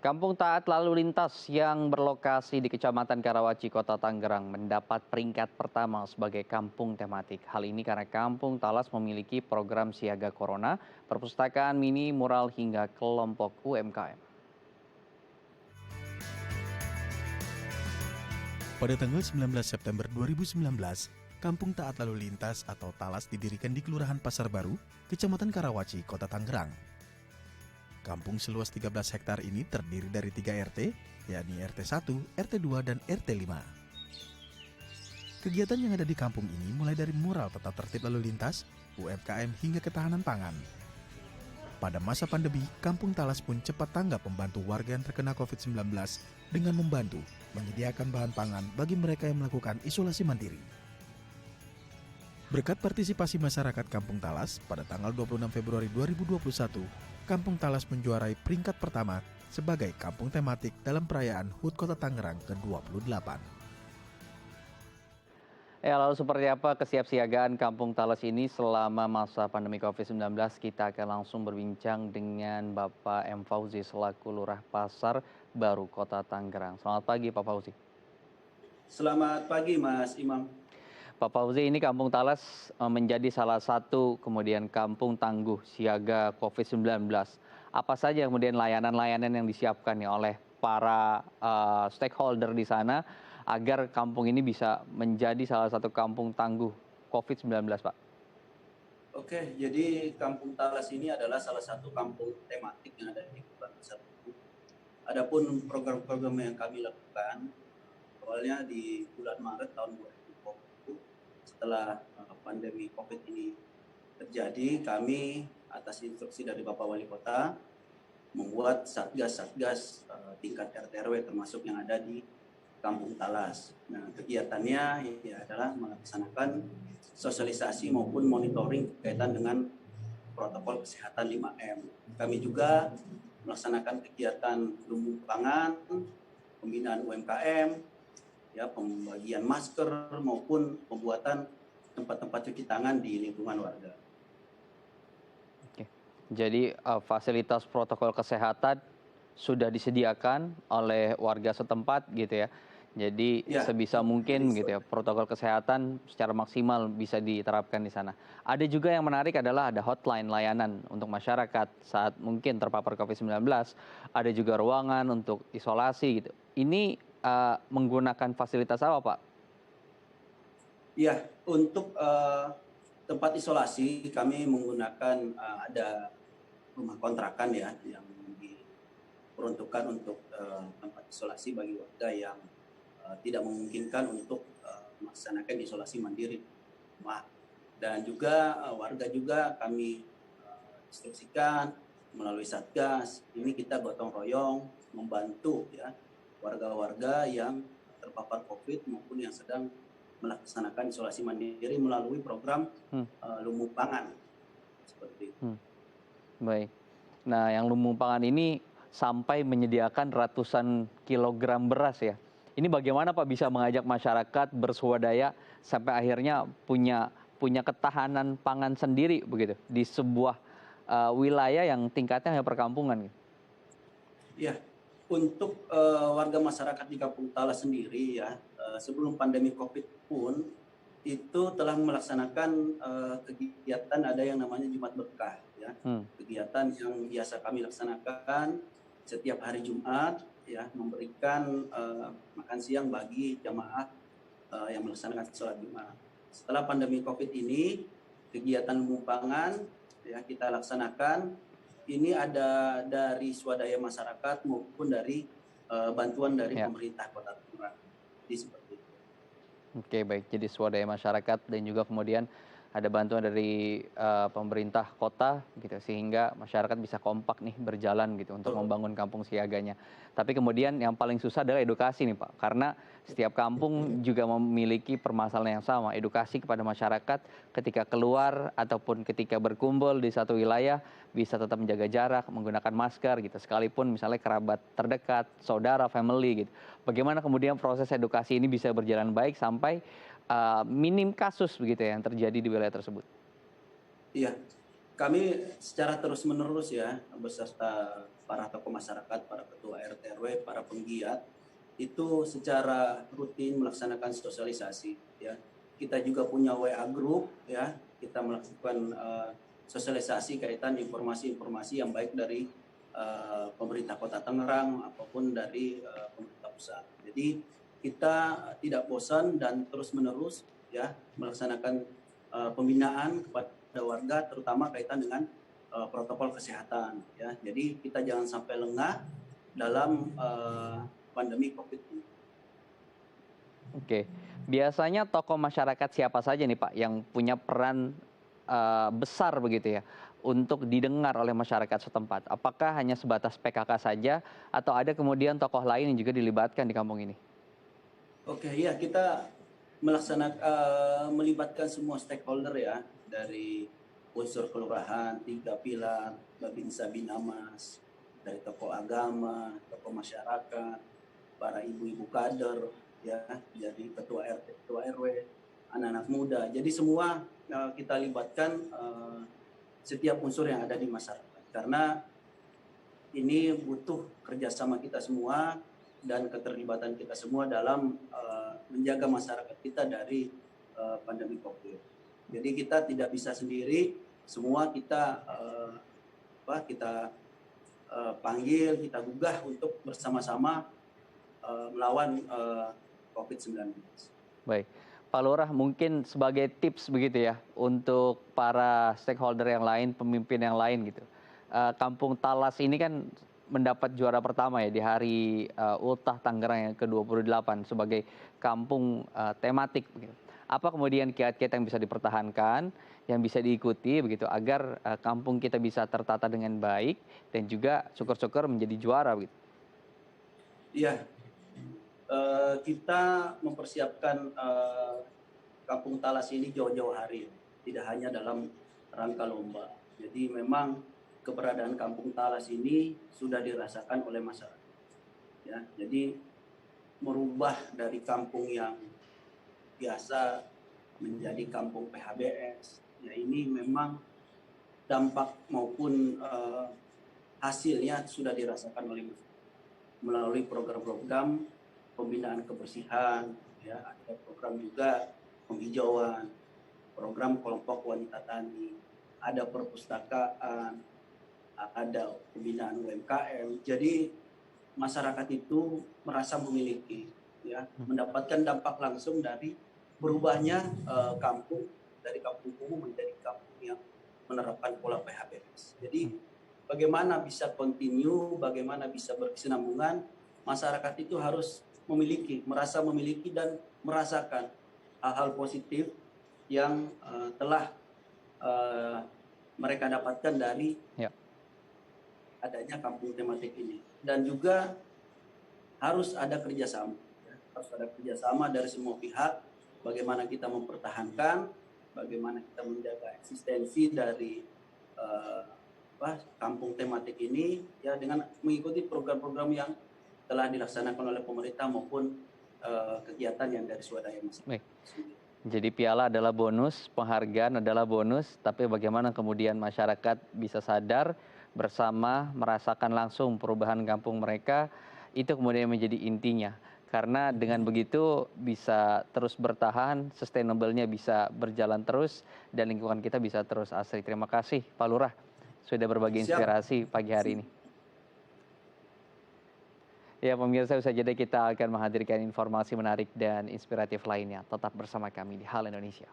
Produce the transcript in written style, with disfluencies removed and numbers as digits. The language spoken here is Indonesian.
Kampung Taat Lalu Lintas yang berlokasi di Kecamatan Karawaci, Kota Tangerang mendapat peringkat pertama sebagai kampung tematik. Hal ini karena Kampung Talas memiliki program siaga corona, perpustakaan mini, mural hingga kelompok UMKM. Pada tanggal 19 September 2019, Kampung Taat Lalu Lintas atau Talas didirikan di Kelurahan Pasar Baru, Kecamatan Karawaci, Kota Tangerang. Kampung seluas 13 hektar ini terdiri dari 3 RT, yakni RT 1, RT 2, dan RT 5. Kegiatan yang ada di kampung ini mulai dari mural tata tertib lalu lintas, UMKM hingga ketahanan pangan. Pada masa pandemi, Kampung Talas pun cepat tanggap membantu warga yang terkena COVID-19 dengan membantu menyediakan bahan pangan bagi mereka yang melakukan isolasi mandiri. Berkat partisipasi masyarakat Kampung Talas, pada tanggal 26 Februari 2021, Kampung Talas menjuarai peringkat pertama sebagai kampung tematik dalam perayaan HUT Kota Tangerang ke-28. Ya, lalu seperti apa kesiapsiagaan Kampung Talas ini selama masa pandemi COVID-19? Kita akan langsung berbincang dengan Bapak M. Fauzi selaku Lurah Pasar Baru Kota Tangerang. Selamat pagi Pak Fauzi. Selamat pagi Mas Imam. Pak Fauzi, ini Kampung Talas menjadi salah satu kemudian kampung tangguh siaga COVID-19. Apa saja kemudian layanan-layanan yang disiapkan ya oleh para stakeholder di sana agar kampung ini bisa menjadi salah satu kampung tangguh COVID-19, Pak? Oke, jadi Kampung Talas ini adalah salah satu kampung tematik yang ada di Kota Pasar Baru. Adapun program-program yang kami lakukan awalnya di bulan Maret tahun 2020 setelah pandemi COVID ini terjadi, kami atas instruksi dari Bapak Wali Kota membuat satgas-satgas tingkat RT RW termasuk yang ada di Kampung Talas. Nah, kegiatannya ya adalah melaksanakan sosialisasi maupun monitoring berkaitan dengan protokol kesehatan 5M. Kami juga melaksanakan kegiatan lumbung pangan, pembinaan UMKM, ya, pembagian masker maupun pembuatan tempat-tempat cuci tangan di lingkungan warga. Oke. Jadi fasilitas protokol kesehatan sudah disediakan oleh warga setempat gitu ya. Jadi Ya, sebisa mungkin gitu ya protokol kesehatan secara maksimal bisa diterapkan di sana. Ada juga yang menarik adalah ada hotline layanan untuk masyarakat saat mungkin terpapar COVID-19. Ada juga ruangan untuk isolasi gitu. Ini menggunakan fasilitas apa, Pak? ya, untuk tempat isolasi kami menggunakan ada rumah kontrakan ya yang diperuntukkan untuk tempat isolasi bagi warga yang tidak memungkinkan untuk melaksanakan isolasi mandiri di rumah. Dan juga warga juga kami instruksikan melalui satgas ini kita gotong royong membantu ya warga-warga yang terpapar COVID maupun yang sedang melaksanakan isolasi mandiri melalui program lumbung pangan seperti itu. Baik. Nah, yang lumbung pangan ini sampai menyediakan ratusan kilogram beras ya. Ini bagaimana Pak bisa mengajak masyarakat berswadaya sampai akhirnya punya ketahanan pangan sendiri begitu di sebuah wilayah yang tingkatnya hanya perkampungan gitu. Ya, untuk warga masyarakat di Kampung Talas sendiri ya, sebelum pandemi COVID pun itu telah melaksanakan kegiatan ada yang namanya Jumat Berkah ya. Kegiatan yang biasa kami laksanakan setiap hari Jumat ya, memberikan makan siang bagi jamaah yang melaksanakan sholat Jumat. Setelah pandemi COVID ini, kegiatan lumbung pangan ya kita laksanakan. Ini ada dari swadaya masyarakat maupun dari bantuan dari Ya. pemerintah Kota Tangerang. Jadi seperti itu. Oke, baik. Jadi swadaya masyarakat dan juga kemudian ada bantuan dari pemerintah kota gitu sehingga masyarakat bisa kompak nih berjalan gitu untuk membangun kampung siaganya. Tapi kemudian yang paling susah adalah edukasi nih Pak, karena setiap kampung juga memiliki permasalahan yang sama, edukasi kepada masyarakat ketika keluar ataupun ketika berkumpul di satu wilayah bisa tetap menjaga jarak, menggunakan masker gitu, sekalipun misalnya kerabat terdekat, saudara, family gitu. Bagaimana kemudian proses edukasi ini bisa berjalan baik sampai minim kasus begitu ya yang terjadi di wilayah tersebut. Iya, kami secara terus-menerus ya beserta para tokoh masyarakat, para ketua RT RW, para penggiat itu secara rutin melaksanakan sosialisasi ya. Kita juga punya WA group ya, kita melakukan sosialisasi kaitan informasi-informasi yang baik dari pemerintah Kota Tangerang ataupun dari pemerintah pusat. Jadi kita tidak bosan dan terus-menerus ya melaksanakan pembinaan kepada warga terutama kaitan dengan protokol kesehatan ya. Jadi kita jangan sampai lengah dalam pandemi Covid ini. Oke, biasanya tokoh masyarakat siapa saja nih Pak yang punya peran besar begitu ya untuk didengar oleh masyarakat setempat? Apakah hanya sebatas PKK saja atau ada kemudian tokoh lain yang juga dilibatkan di kampung ini? Oke, ya kita melibatkan semua stakeholder ya dari unsur kelurahan, 3 pilar, Babinsa Binamas, dari tokoh agama, tokoh masyarakat, para ibu-ibu kader, ya, jadi ketua RT, ketua RW, anak-anak muda. Jadi semua kita libatkan setiap unsur yang ada di masyarakat. Karena ini butuh kerjasama kita semua dan keterlibatan kita semua dalam menjaga masyarakat kita dari pandemi COVID. Jadi kita tidak bisa sendiri, semua kita panggil, kita gugah untuk bersama-sama melawan COVID-19. Baik, Pak Lurah mungkin sebagai tips begitu ya untuk para stakeholder yang lain, pemimpin yang lain gitu. Kampung Talas ini kan mendapat juara pertama ya di hari Ultah Tangerang yang ke-28 sebagai kampung tematik begitu. Apa kemudian kiat-kiat yang bisa dipertahankan, yang bisa diikuti begitu agar kampung kita bisa tertata dengan baik dan juga syukur-syukur menjadi juara begitu. Iya, kita mempersiapkan Kampung Talas ini jauh-jauh hari, tidak hanya dalam rangka lomba. Jadi memang keberadaan Kampung Talas ini sudah dirasakan oleh masyarakat. Ya, jadi merubah dari kampung yang biasa menjadi kampung PHBS. Ya ini memang dampak maupun hasilnya sudah dirasakan oleh masyarakat melalui program-program pembinaan kebersihan, ya ada program juga penghijauan, program kelompok wanita tani, ada perpustakaan, ada pembinaan UMKM. Jadi masyarakat itu merasa memiliki, ya, mendapatkan dampak langsung dari berubahnya kampung dari kampung kumuh menjadi kampung yang menerapkan pola PHBS. Jadi bagaimana bisa continue, bagaimana bisa berkesinambungan, masyarakat itu harus merasa memiliki dan merasakan hal-hal positif yang telah mereka dapatkan dari adanya kampung tematik ini. Dan juga harus ada kerjasama, ya. Harus ada kerjasama dari semua pihak, bagaimana kita mempertahankan, bagaimana kita menjaga eksistensi dari kampung tematik ini, ya dengan mengikuti program-program yang telah dilaksanakan oleh pemerintah maupun kegiatan yang dari swadaya masyarakat. Jadi piala adalah bonus, penghargaan adalah bonus, tapi bagaimana kemudian masyarakat bisa sadar bersama merasakan langsung perubahan kampung mereka, itu kemudian menjadi intinya. Karena dengan begitu bisa terus bertahan, sustainable-nya bisa berjalan terus, dan lingkungan kita bisa terus asri. Terima kasih Pak Lurah sudah berbagi inspirasi pagi hari ini. Ya pemirsa, usai jeda kita akan menghadirkan informasi menarik dan inspiratif lainnya. Tetap bersama kami di Hal Indonesia.